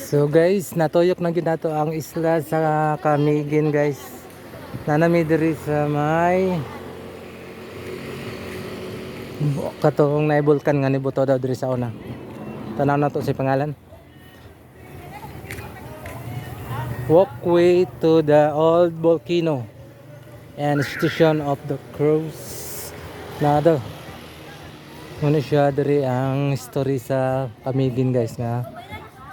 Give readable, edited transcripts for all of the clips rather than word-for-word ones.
So guys, natuyok na gid nato ang isla sa Camiguin guys. Nanami diri sa may katong naibulkan nga nibuto daw diri sa una. Tanaw na to si pangalan. Walkway to the old volcano and station of the crows. Na daw. Muna siya diri ang story sa Camiguin guys nga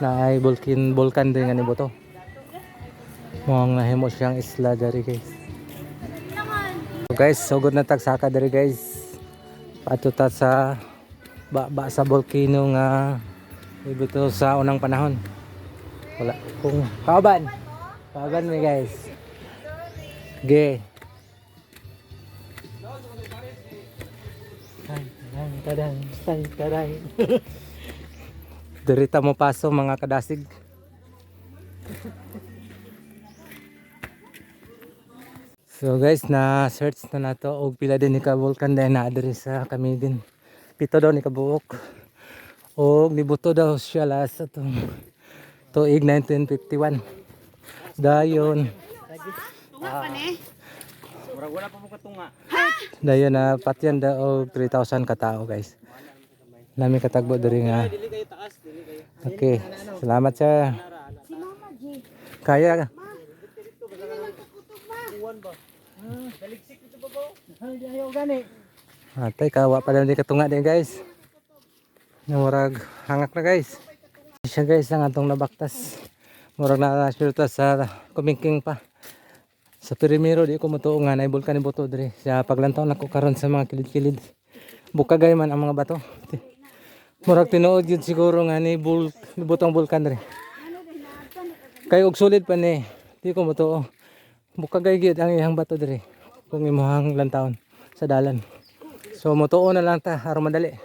na ay bulkan din nga nibuto. Muang nahimo siyang isla diri guys. So guys, sugod na tagsaka diri guys. Patuta sa ba sa volcano nga ibuto sa unang panahon. Wala kung kaban. Kaban mi guys. Ge. Taday. Diri ta mo paso mga kadasig. So guys, na search na nato og pila din ni ka volcan dahil na diri sa Camiguin. Pito daw ni kabuok. Og nibuto daw siya last atong tuig 1951. Dayon. Tunga pa ni. Wala pa mo katunga. Dayon na patyan daw og 3,000 ka tawo guys. Nami katagbo diri nga. Dili kayo taas, dili kayo. Okay, salamat sa Si Mama G. kaya. Uwan ba? Daligsik ito ba ko? Ayaw gani. Atay kawa pa daw di katunga din guys. Murag hangak na guys. Siya guys ang atong nabaktas. Murag na nasyurta sa kumingking pa. Sa Perimero di ko mutuo nga na bulkan ni buto diri. Sa paglantaw nako karon sa mga kilid-kilid. Bukagay man ang mga bato. Murag tinuod yun siguro nga ni butong bulkan diri. Kay og sulid pa ni. Di ko mutuo. Bukagay gyud ang iyang bato diri. Kung imuhang lantawon sa dalan. So mutuo na lang ta aron madali.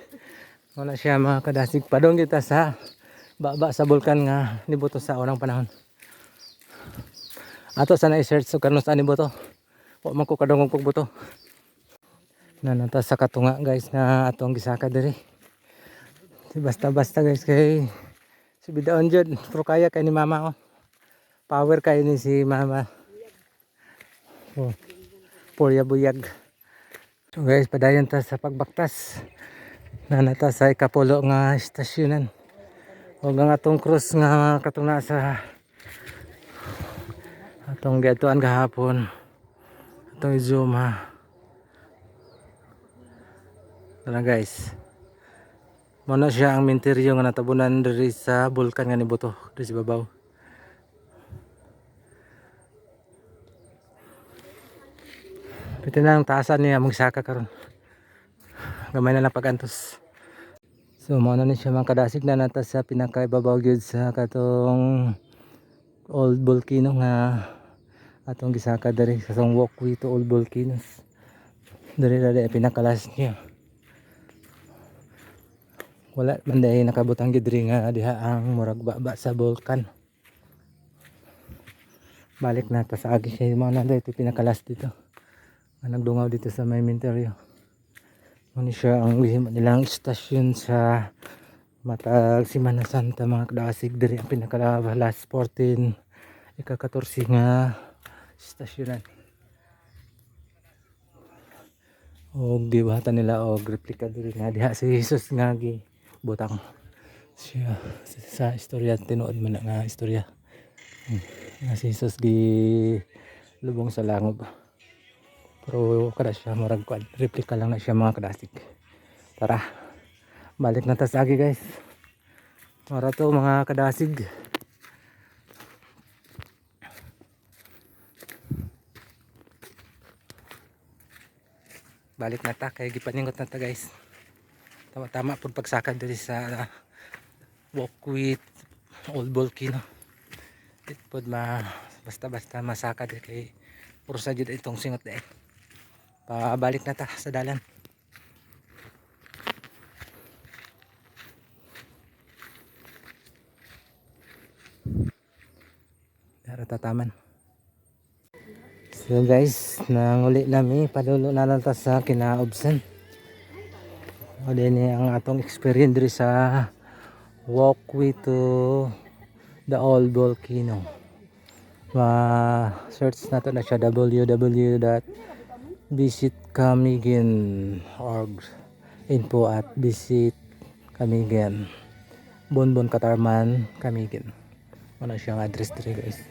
Wala siya mga kadasig padong kita sa baba sa bulkan nga nibuto sa unang panahon. Ato sana i-search so karon sa nibuto. Wa man ko kadungog kog buto. Nanata sa katunga guys na atong gisaka diri. Basta-basta guys kay si bidaon jud pero kaya kay ni mama oh. Power kay ni si mama. Oh. Purya buyag. So guys, padayon ta sa pagbaktas. Nanata sa ikapulo nga istasyonan. O nga atong cruise nga katong nasa atong giadtuan gahapon. Atong i-zoom ha. Tara guys. Muna siya ang minteryo nga natabunan diri sa bulkan nga nibuto diri sa babaw. Piti na ang taasan niya magsaka karon. Gamay na lang pagantos. So mao na ni siya mga kadasig na nata sa pinakaibabaw gyud sa katong old volcano nga atong gisaka diri sa walkway to old volcanoes. Diri pinakalas niya. Wala man dahil nakabutang gidri nga diha ang murag baba sa bulkan. Balik na ta sa agi siya mga nanda ito pinakalas dito. Nagdungaw dito sa may minteryo. Muna siya ang lihim nilang istasyon sa matag Semana Santa mga kadasig diri ang pinakalas 14 ika-14 nga istasyonan. Og gibahatan nila og replika diri nga diha si Jesus nga gi butang siya sa istorya tinuod man nga istorya nga si Jesus gi lubong sa langob pero kada siya murag kuan replika lang na siya mga kadasig. Tara balik na ta sa agi guys para to mga kadasig. Balik na ta kay gipaningot na ta guys. Tama pud pagsakad diri sa walkway old volcano. It pud basta masakad kay puro sa jud itong singot dai. Pabalik na ta sa dalan. Dara ta taman. So guys, nanguli nami padulo na lang ta sa kinaubsan. O din ang atong experience diri sa walkway to the old volcano. Search na to na siya www.visitcamiguin.org. Info at Visit Camiguin, Bonbon Katarman, Camiguin. Ano siyang address dito guys.